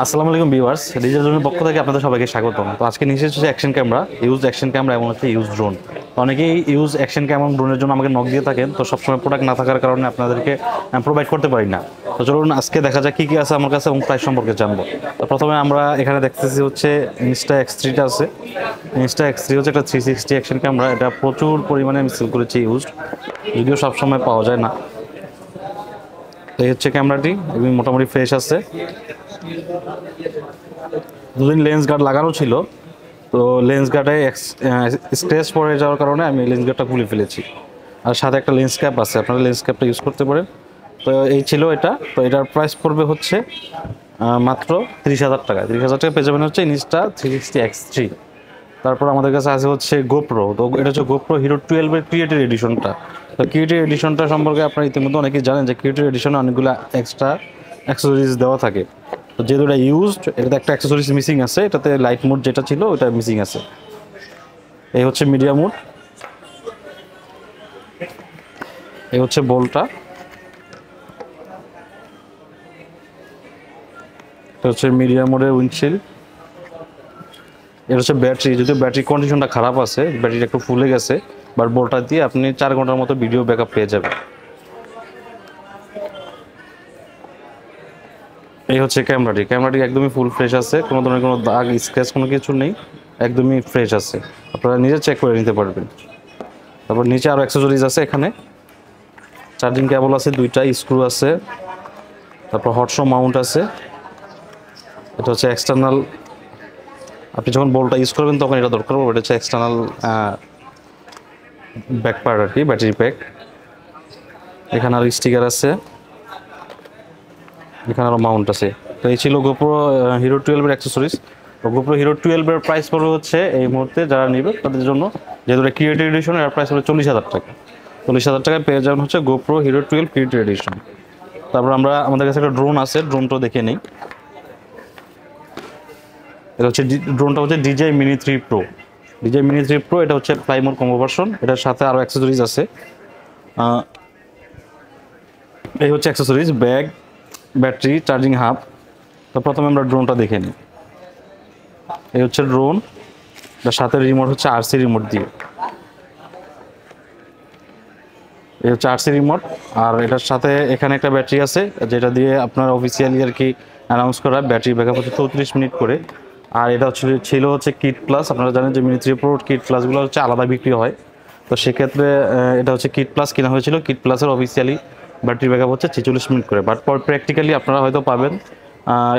আসসালামু আলাইকুম viewers, digital জোনের পক্ষ থেকে আপনাদের সবাইকে স্বাগতম। তো আজকে নিয়ে এসেছি action camera, use action camera এবং হচ্ছে ইউজ ড্রোন। তো অনেকেই ইউজ অ্যাকশন ক্যামেরা এবং ড্রোনের জন্য আমাকে নক দিয়ে থাকেন, তো সবসময় প্রোডাক্ট না থাকার কারণে আপনাদেরকে প্রোভাইড করতে পারি না। তো চলুন আজকে দেখা যাক কী কী আছে আমার কাছে এবং প্রাইস সম্পর্কে জানবো। তো প্রথমে আমরা এখানে দেখতেছি হচ্ছে Insta-X3টা আছে। Insta-X3 হচ্ছে একটা 360 অ্যাকশন ক্যামেরা। এটা প্রচুর পরিমাণে আমি সেল করেছি ইউজড, যদিও সবসময় পাওয়া যায় না। তো এই হচ্ছে ক্যামেরাটি, এবং মোটামুটি ফ্রেশ আছে। দুদিন লেন্স গার্ড লাগানো ছিল, তো লেন্স গার্ডে স্ক্র্যাচ পড়ে যাওয়ার কারণে আমি লেন্স গার্ডটা খুলে ফেলেছি। আর সাথে একটা লেন্স ক্যাপ আছে, আপনারা লেন্স ক্যাপটা ইউজ করতে পারেন। তো এই ছিল এটা। তো এটার প্রাইস পড়বে হচ্ছে মাত্র 30,000 টাকা। 30,000 টাকা পেয়ে যাবেন হচ্ছে Insta-360X3। তারপর আমাদের কাছে আছে হচ্ছে গোপ্রো। তো এটা হচ্ছে গোপ্রো হিরো 12-এর ক্রিয়েটিভ এডিশনটা। তো ক্রিয়েটিভ এডিশনটা সম্পর্কে আপনারা ইতিমধ্যে অনেকেই জানেন যে ক্রিয়েটিভ এডিশনে অনেকগুলো এক্সট্রা অ্যাক্সেসরিজ দেওয়া থাকে। তো যেহেতু এটা ইউজড, এটাতে একটা অ্যাক্সেসরিজ মিসিং আছে। এটাতে লাইট মোড যেটা ছিল ওটা মিসিং আছে। এই হচ্ছে মিডিয়া মোড, এই হচ্ছে বোলটা, এটা হচ্ছে মিডিয়া মোডের উইন্ডশিল্ড। এটা হচ্ছে ব্যাটারি, যদিও ব্যাটারি কন্ডিশনটা খারাপ আছে, ব্যাটারিটা একটু ফুলে গেছে, বাট বোলটা দিয়ে আপনি 4 ঘন্টার মতো ভিডিও ব্যাকআপ পেয়ে যাবেন। এই হচ্ছে ক্যামেরাটি একদমই ফুল ফ্রেশ আছে, কোনো ধরনের কোনো দাগ স্ক্র্যাচ কোনো কিছু নেই, একদমই ফ্রেশ আছে। আপনারা নিজে চেক করে নিতে পারবেন। তারপর নিচে আরও অ্যাক্সেসরিজ আছে, এখানে চার্জিং কেবল আছে, 2টা স্ক্রু আছে, তারপর হটশো মাউন্ট আছে। এটা হচ্ছে এক্সটার্নাল, আপনি যখন বোলটা ইউজ করবেন তখন এটা দরকার হবে। এটা হচ্ছে এক্সটার্নাল ব্যাক পার্ট আর কি, ব্যাটারি প্যাক। এখানে আরও স্টিকার আছে, এখানে আরও মাউন্ট আছে। তো এই ছিল গোপ্রো হিরো 12-এর অ্যাক্সেসরিজ। তো গোপ্রো হিরো 12-এর প্রাইস পড়বে হচ্ছে এই মুহূর্তে যারা নেবে তাদের জন্য, যেহেতু এটা ক্রিয়েটিভ এডিশন, এর প্রাইস হবে 40,000 টাকা। 40,000 টাকায় পেয়ে যাবেন হচ্ছে গোপ্রো হিরো 12 ক্রিয়েটিভ এডিশন। তারপর আমাদের কাছে একটা ড্রোন আছে, ড্রোনটাও দেখে নেই। এটা হচ্ছে ড্রোনটা হচ্ছে DJI Mini 3 Pro। DJI Mini 3 Pro এটা হচ্ছে ফ্লাই মোড কম্বো ভার্সন। এটার সাথে আরও অ্যাক্সেসরিজ আছে। এই হচ্ছে accessories, bag, battery, charging hub. তো প্রথমে আমরা ড্রোনটা দেখে নিই। এই হচ্ছে ড্রোন, এটার সাথে রিমোট হচ্ছে RC রিমোট দিয়ে। এই হচ্ছে RC রিমোট। আর এটার সাথে এখানে একটা ব্যাটারি আছে, যেটা দিয়ে আপনার অফিসিয়ালি আর কি অ্যানাউন্স করা ব্যাটারি ব্যাকআপ হচ্ছে 34 মিনিট করে। আর এটা ছিল হচ্ছে কিট প্লাস। আপনারা জানেন যে মিনি 3 Pro কিট প্লাসগুলো হচ্ছে আলাদা বিক্রি হয়। তো সেক্ষেত্রে এটা হচ্ছে কিট প্লাস কিনা হয়েছিল। কিট প্লাসের অফিসিয়ালি ব্যাটারি ব্যাকআপ হচ্ছে 46 মিনিট করে, বাট প্র্যাকটিক্যালি আপনারা হয়তো পাবেন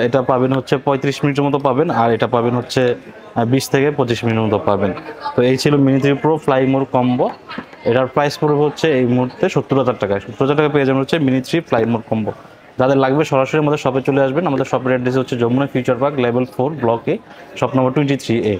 এটা পাবেন হচ্ছে 35 মিনিটের মতো পাবেন, আর এটা পাবেন হচ্ছে 20 থেকে 25 মিনিটের মতো পাবেন। তো এই ছিল mini 3 Pro fly mode combo. এটার প্রাইস পড়বে হচ্ছে এই মুহূর্তে 70,000 টাকায়। 70,000 টাকা পেয়ে যাবেন হচ্ছে মিনি 3 ফ্লাই মোড কম্বো। যাদের লাগবে সরাসরি আমাদের শপে চলে আসবেন। আমাদের শপের অ্যাড্রেস হচ্ছে Jamuna future park level 4 block A, shop number 23A।